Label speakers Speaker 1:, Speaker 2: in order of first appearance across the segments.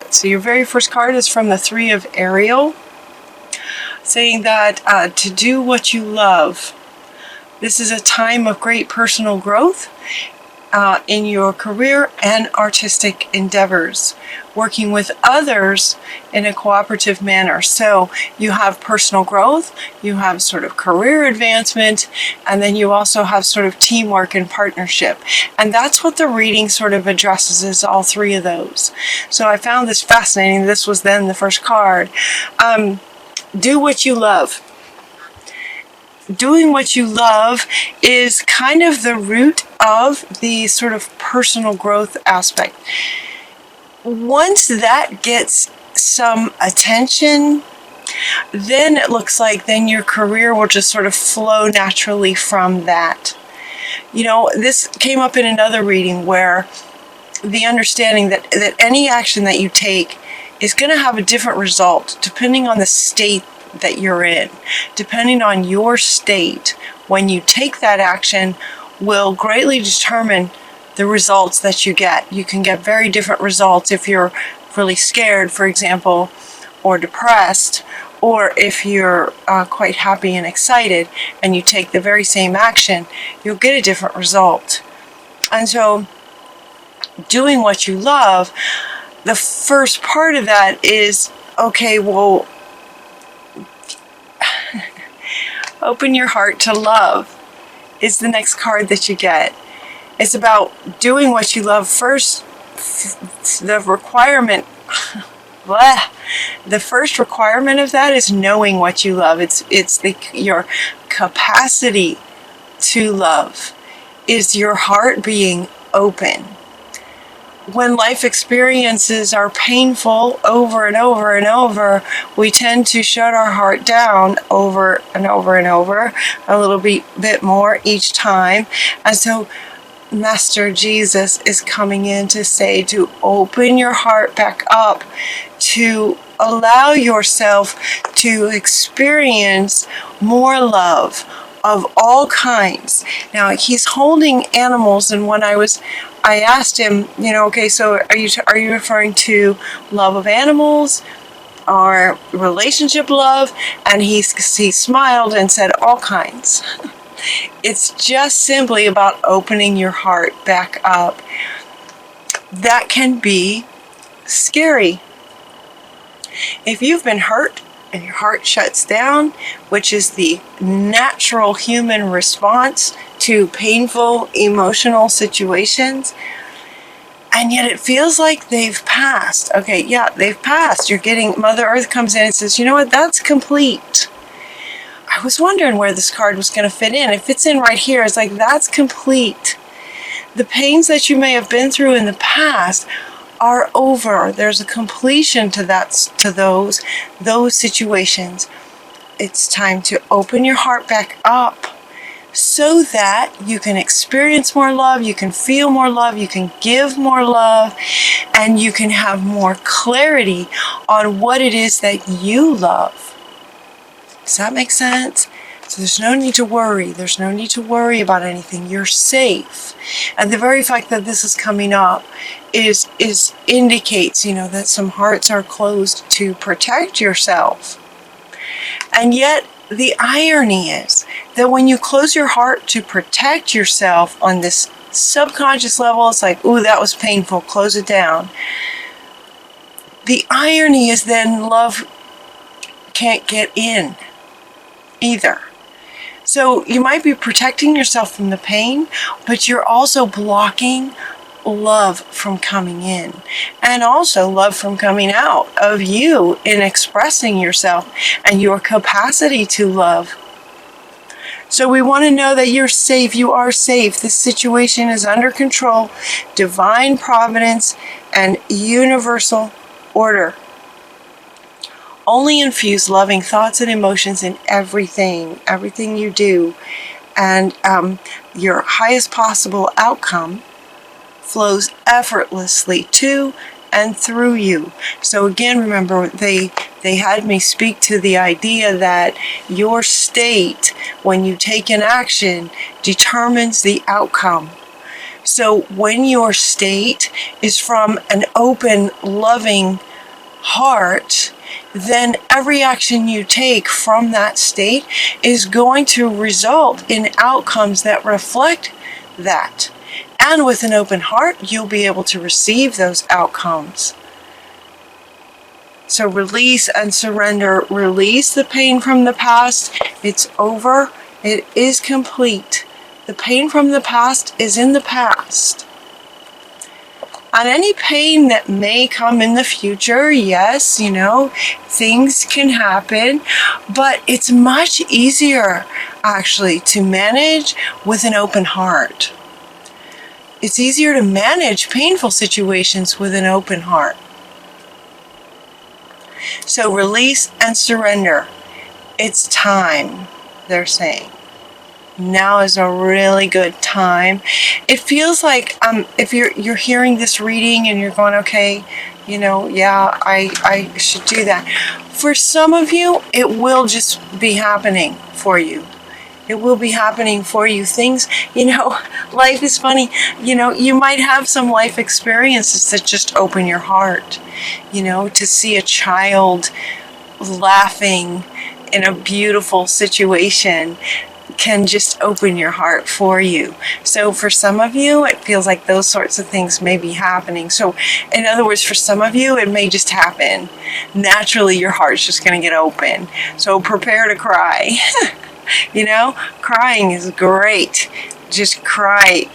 Speaker 1: So your very first card is from the Three of Ariel, saying that to do what you love. This is a time of great personal growth in your career and artistic endeavors, working with others in a cooperative manner. So you have personal growth, you have sort of career advancement, and then you also have sort of teamwork and partnership. And that's what the reading sort of addresses, is all three of those. So I found this fascinating. This was then the first card. Do what you love. Doing what you love is kind of the root of the sort of personal growth aspect. Once that gets some attention, then it looks like then your career will just sort of flow naturally from that. You know, this came up in another reading where the understanding that any action that you take is going to have a different result depending on the state that you're in. Depending on your state, when you take that action, will greatly determine the results that you get. You can get very different results if you're really scared, for example, or depressed, or if you're quite happy and excited and you take the very same action, you'll get a different result. And so doing what you love, the first part of that is, okay, well, open your heart to love is the next card that you get. It's about doing what you love first. The requirement, the first requirement of that is knowing what you love. It's your capacity to love, is your heart being open. When life experiences are painful over and over and over, we tend to shut our heart down over and over and over, a little bit more each time. And so Master Jesus is coming in to say to open your heart back up, to allow yourself to experience more love of all kinds. Now, he's holding animals, and when I asked him, you know, okay, so are you referring to love of animals or relationship love? And he smiled and said all kinds. It's just simply about opening your heart back up. That can be scary. If you've been hurt and your heart shuts down, which is the natural human response to painful emotional situations, and yet it feels like they've passed. Okay, yeah, they've passed. Mother Earth comes in and says, you know what, that's complete. I was wondering where this card was going to fit in. It fits in right here. It's like, that's complete. The pains that you may have been through in the past are over. There's a completion to those situations. It's time to open your heart back up so that you can experience more love, you can feel more love, you can give more love, and you can have more clarity on what it is that you love. Does that make sense? So there's no need to worry. There's no need to worry about anything. You're safe. And the very fact that this is coming up indicates, you know, that some hearts are closed to protect yourself. And yet the irony is that when you close your heart to protect yourself on this subconscious level, it's like, ooh, that was painful, close it down. The irony is then love can't get in either. So you might be protecting yourself from the pain, but you're also blocking love from coming in, and also love from coming out of you in expressing yourself and your capacity to love. So we want to know that you're safe. You are safe. This situation is under control, divine providence, and universal order. Only infuse loving thoughts and emotions in everything you do, and your highest possible outcome flows effortlessly to and through you. So again, remember, they had me speak to the idea that your state, when you take an action, determines the outcome. So when your state is from an open, loving heart, then every action you take from that state is going to result in outcomes that reflect that. And with an open heart, you'll be able to receive those outcomes. So release and surrender. Release the pain from the past. It's over. It is complete. The pain from the past is in the past. And any pain that may come in the future, yes, things can happen, but it's much easier actually to manage with an open heart. It's easier to manage painful situations with an open heart. So release and surrender. It's time, they're saying. Now is a really good time. It feels like if you're hearing this reading and you're going, okay, yeah, I should do that. For some of you, it will just be happening for you. It will be happening for you. Things, life is funny. You might have some life experiences that just open your heart. To see a child laughing in a beautiful situation can just open your heart for you. So for some of you, it feels like those sorts of things may be happening. So in other words, for some of you, it may just happen. Naturally, your heart's just going to get open. So prepare to cry. Crying is great. Just cry,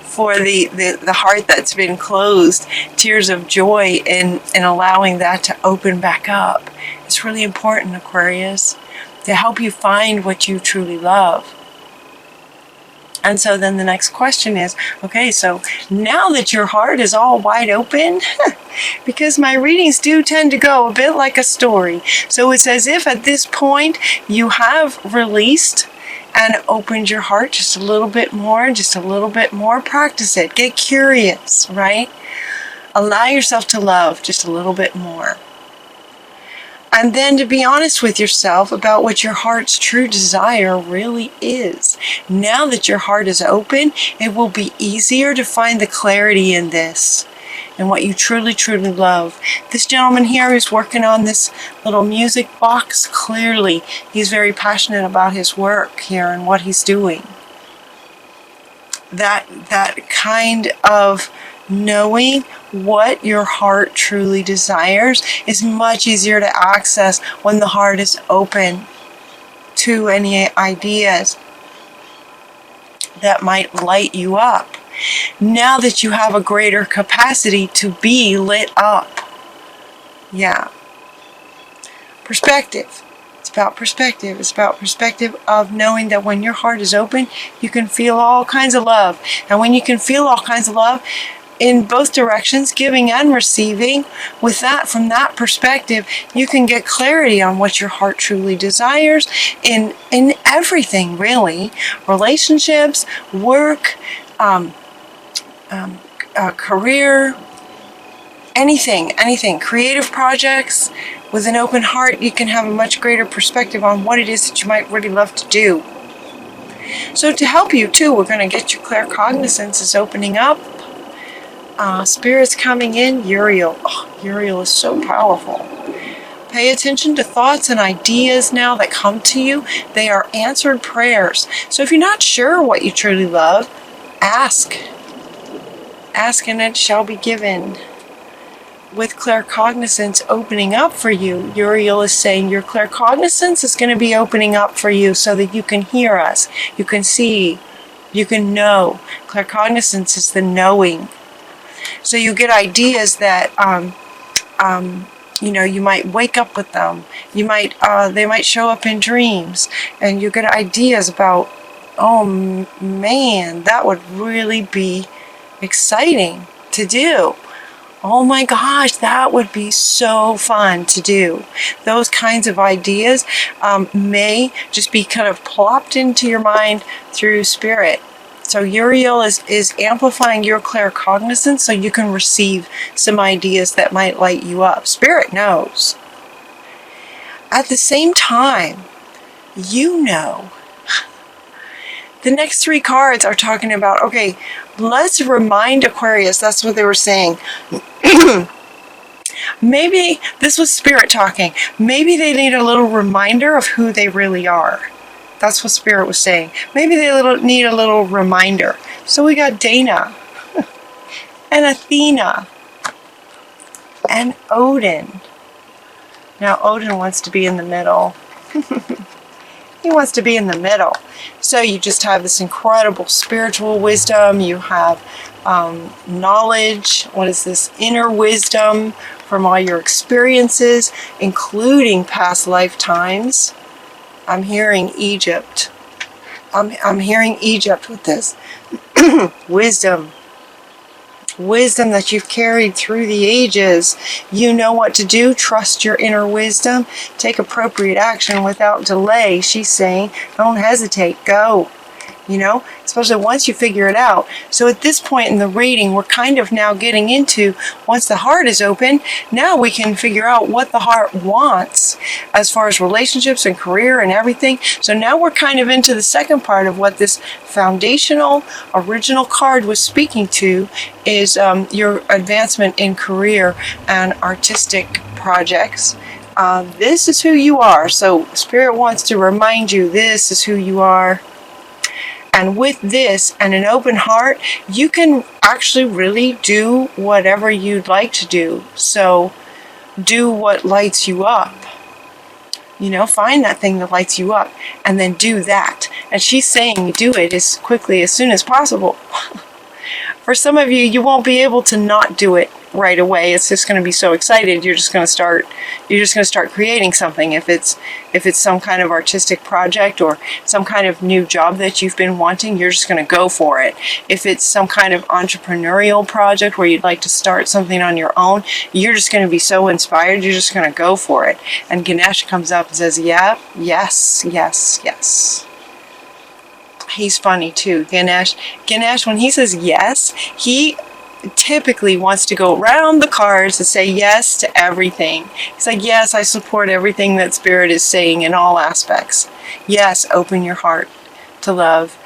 Speaker 1: for the heart that's been closed. Tears of joy and allowing that to open back up. It's really important, Aquarius, to help you find what you truly love. And so then the next question is, okay, so now that your heart is all wide open, because my readings do tend to go a bit like a story. So it's as if at this point you have released and opened your heart just a little bit more. Practice it. Get curious, right? Allow yourself to love just a little bit more. And then to be honest with yourself about what your heart's true desire really is. Now that your heart is open, it will be easier to find the clarity in this and what you truly, truly love. This gentleman here who's working on this little music box, clearly he's very passionate about his work here and what he's doing. That kind of knowing what your heart truly desires is much easier to access when the heart is open to any ideas that might light you up. Now that you have a greater capacity to be lit up. Yeah. Perspective. It's about perspective. It's about perspective of knowing that when your heart is open, you can feel all kinds of love. And when you can feel all kinds of love, in both directions, giving and receiving, from that perspective, you can get clarity on what your heart truly desires in everything, really. Relationships, work, career, anything. Creative projects. With an open heart, you can have a much greater perspective on what it is that you might really love to do. So to help you too, we're going to get your claircognizance is opening up. Spirits coming in. Uriel. Uriel is so powerful. Pay attention to thoughts and ideas now that come to you. They are answered prayers. So if you're not sure what you truly love, ask. Ask and it shall be given. With claircognizance opening up for you, Uriel is saying your claircognizance is going to be opening up for you so that you can hear us, you can see, you can know. Claircognizance is the knowing. So you get ideas that, you might wake up with them. You might, they might show up in dreams, and you get ideas about, oh man, that would really be exciting to do. Oh my gosh, that would be so fun to do. Those kinds of ideas may just be kind of plopped into your mind through spirit. So Uriel is amplifying your claircognizance so you can receive some ideas that might light you up. Spirit knows. At the same time, you know. The next three cards are talking about, okay, let's remind Aquarius, that's what they were saying. Maybe this was Spirit talking. Maybe they need a little reminder of who they really are. That's what Spirit was saying. Maybe they need a little reminder. So we got Dana and Athena and Odin. Now Odin wants to be in the middle. He wants to be in the middle. So you just have this incredible spiritual wisdom. You have knowledge. What is this? Inner wisdom from all your experiences, including past lifetimes. I'm hearing Egypt. I'm hearing Egypt with this. Wisdom. Wisdom that you've carried through the ages. You know what to do. Trust your inner wisdom. Take appropriate action without delay. She's saying, don't hesitate. Go. You know, especially once you figure it out. So at this point in the reading, we're kind of now getting into, once the heart is open, now we can figure out what the heart wants as far as relationships and career and everything. So now we're kind of into the second part of what this foundational original card was speaking to, is your advancement in career and artistic projects. This is who you are. So Spirit wants to remind you, this is who you are. And with this and an open heart, you can actually really do whatever you'd like to do. So do what lights you up. You know, find that thing that lights you up and then do that. And she's saying do it as quickly, as soon as possible. For some of you, you won't be able to not do it right away. It's just going to be so excited. You're just going to start creating something. If it's some kind of artistic project or some kind of new job that you've been wanting, you're just going to go for it. If it's some kind of entrepreneurial project where you'd like to start something on your own, you're just going to be so inspired, you're just going to go for it. And Ganesh comes up and says, yeah, yes, yes, yes. He's funny too, Ganesh. Ganesh, when he says yes, he typically wants to go around the cards and say yes to everything. He's like, yes, I support everything that Spirit is saying in all aspects. Yes, open your heart to love.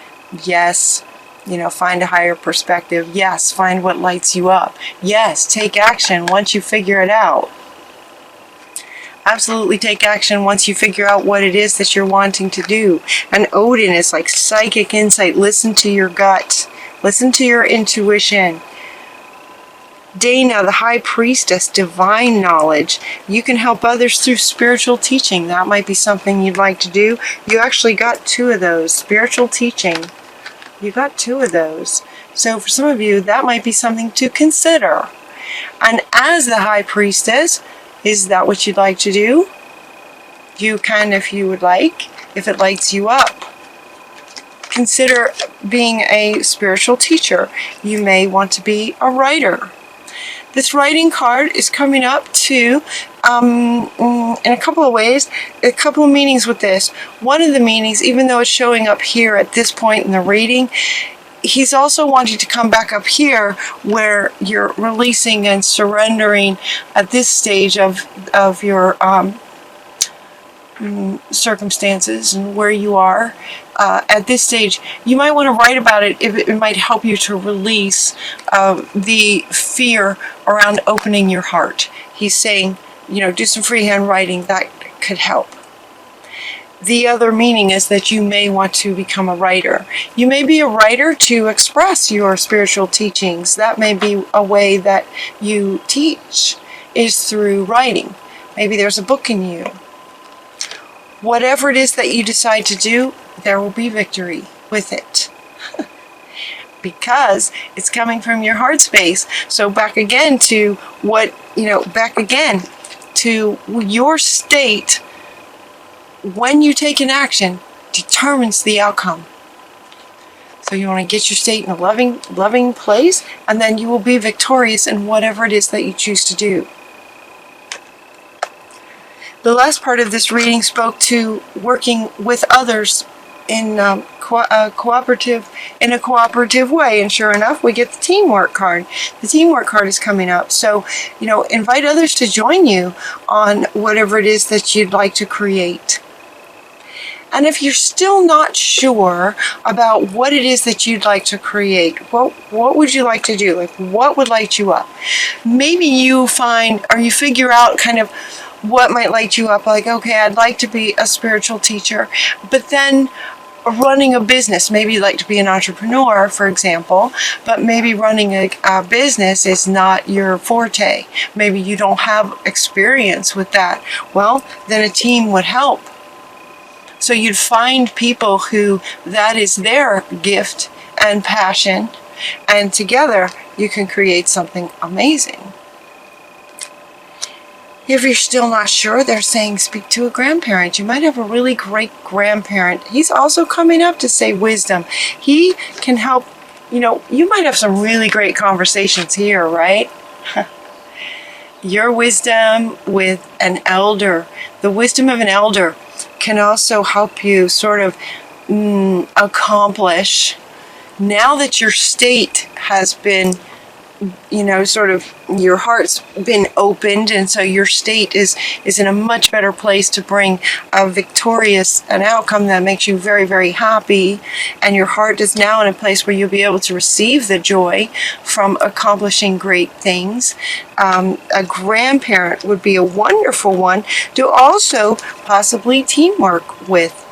Speaker 1: Yes, you know, find a higher perspective. Yes, find what lights you up. Yes, take action once you figure it out. Absolutely take action once you figure out what it is that you're wanting to do. And Odin is like psychic insight. Listen to your gut. Listen to your intuition. Dana, the high priestess, divine knowledge. You can help others through spiritual teaching. That might be something you'd like to do. You actually got 2 of those. Spiritual teaching. You got 2 of those. So for some of you, that might be something to consider. And as the high priestess, is that what you'd like to do? You can if you would like, if it lights you up. Consider being a spiritual teacher. You may want to be a writer. This writing card is coming up too in a couple of ways, a couple of meanings with this. One of the meanings, even though it's showing up here at this point in the reading, he's also wanting to come back up here where you're releasing and surrendering at this stage of your circumstances and where you are. At this stage, you might want to write about it if it might help you to release the fear around opening your heart. He's saying, you know, do some freehand writing. That could help. The other meaning is that you may want to become a writer. You may be a writer to express your spiritual teachings. That may be a way that you teach, is through writing. Maybe there's a book in you. Whatever it is that you decide to do, there will be victory with it. Because it's coming from your heart space. So back again to what, back again to your state when you take an action determines the outcome. So you want to get your state in a loving place, and then you will be victorious in whatever it is that you choose to do. The last part of this reading spoke to working with others in a cooperative way, and sure enough, we get the teamwork card. The teamwork card is coming up. So, invite others to join you on whatever it is that you'd like to create. And if you're still not sure about what it is that you'd like to create, what would you like to do? Like, what would light you up? Maybe you find, or you figure out kind of what might light you up. Like, okay, I'd like to be a spiritual teacher, but then running a business, maybe you'd like to be an entrepreneur, for example, but maybe running a business is not your forte. Maybe you don't have experience with that. Well, then a team would help. So you'd find people who that is their gift and passion, and together you can create something amazing. If you're still not sure, they're saying speak to a grandparent. You might have a really great grandparent. He's also coming up to say wisdom. He can help, you might have some really great conversations here, right? Your wisdom with an elder, the wisdom of an elder can also help you sort of accomplish, now that your state has been, sort of your heart's been opened, and so your state is in a much better place to bring an outcome that makes you very, very happy, and your heart is now in a place where you'll be able to receive the joy from accomplishing great things. A grandparent would be a wonderful one to also possibly team up with.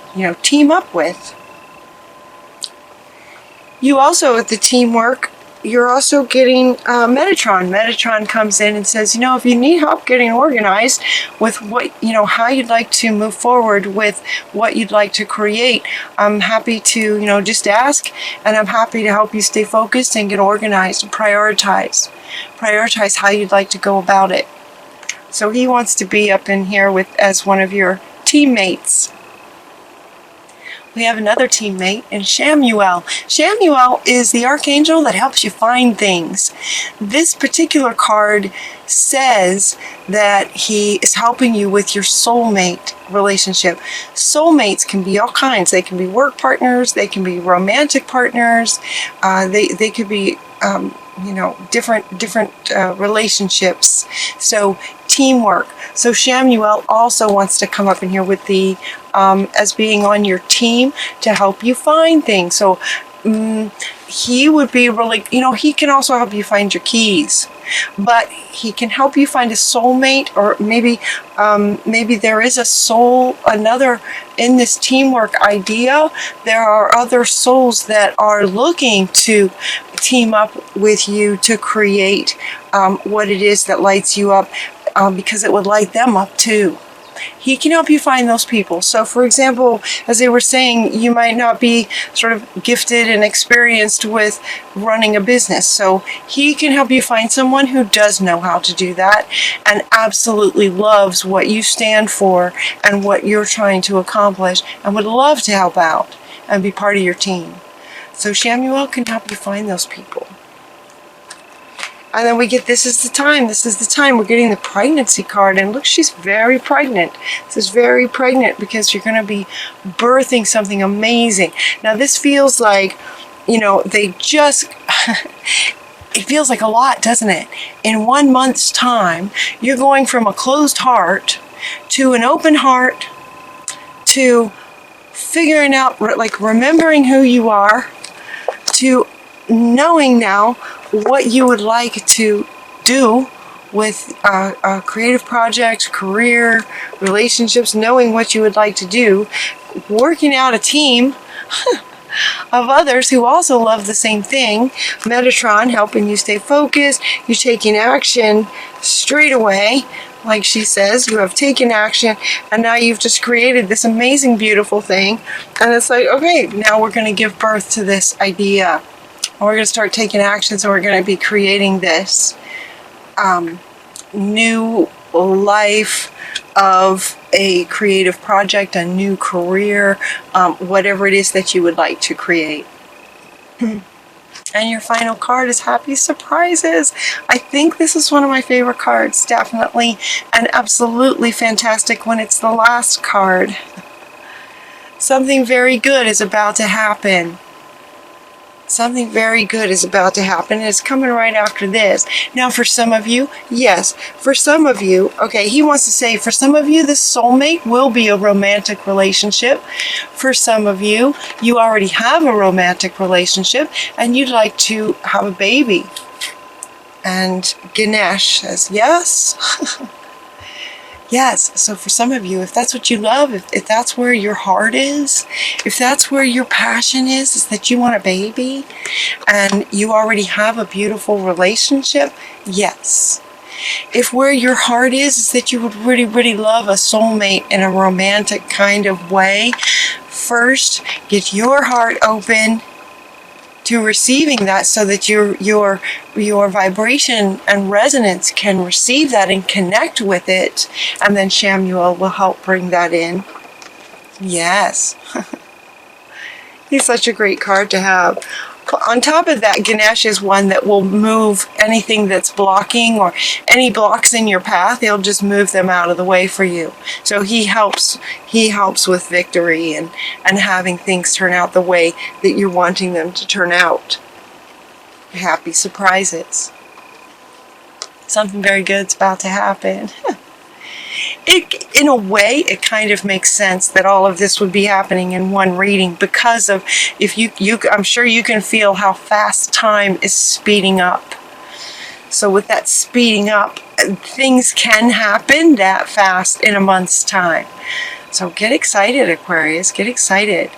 Speaker 1: You also, with the teamwork, you're also getting Metatron. Metatron comes in and says, if you need help getting organized with what, how you'd like to move forward with what you'd like to create, I'm happy to, just ask, and I'm happy to help you stay focused and get organized and prioritize how you'd like to go about it. So he wants to be up in here as one of your teammates. We have another teammate in Shamuel. Shamuel is the archangel that helps you find things. This particular card says that he is helping you with your soulmate relationship. Soulmates can be all kinds. They can be work partners. They can be romantic partners. They could be different relationships. So teamwork. So Shamuel also wants to come up in here with the as being on your team to help you find things. So he would be really, he can also help you find your keys, but he can help you find a soulmate, or maybe there is another in this teamwork idea. There are other souls that are looking to team up with you to create what it is that lights you up, because it would light them up too. He can help you find those people. So, for example, as they were saying, you might not be sort of gifted and experienced with running a business. So he can help you find someone who does know how to do that and absolutely loves what you stand for and what you're trying to accomplish, and would love to help out and be part of your team. So Shamuel can help you find those people. And then we get, this is the time. We're getting the pregnancy card. And look, she's very pregnant. This is very pregnant because you're going to be birthing something amazing. Now, this feels like, they just, it feels like a lot, doesn't it? In 1 month's time, you're going from a closed heart to an open heart to figuring out, like remembering who you are, to knowing now what you would like to do with a creative project, career, relationships, knowing what you would like to do, working out a team of others who also love the same thing. Metatron helping you stay focused. You're taking action straight away. Like she says, you have taken action, and now you've just created this amazing, beautiful thing. And it's like, okay, now we're going to give birth to this idea. We're going to start taking action, so we're going to be creating this new life of a creative project, a new career, whatever it is that you would like to create. And your final card is Happy Surprises. I think this is one of my favorite cards, definitely, and absolutely fantastic when it's the last card. Something very good is about to happen. Something very good is about to happen. It's coming right after this. Now, for some of you, yes. For some of you, okay, he wants to say, for some of you, this soulmate will be a romantic relationship. For some of you, you already have a romantic relationship and you'd like to have a baby. And Ganesh says, yes. Yes, so for some of you, if that's what you love, if that's where your heart is, if that's where your passion is that you want a baby, and you already have a beautiful relationship, yes. If where your heart is that you would really, really love a soulmate in a romantic kind of way, first, get your heart open to receiving that so that your vibration and resonance can receive that and connect with it, and then Shamuel will help bring that in. Yes. He's such a great card to have. On top of that, Ganesh is one that will move anything that's blocking or any blocks in your path. He'll just move them out of the way for you. So he helps with victory and having things turn out the way that you're wanting them to turn out. Happy surprises. Something very good's about to happen. In a way, it kind of makes sense that all of this would be happening in one reading because of, I'm sure you can feel how fast time is speeding up. So with that speeding up, things can happen that fast in a month's time. So get excited, Aquarius, get excited.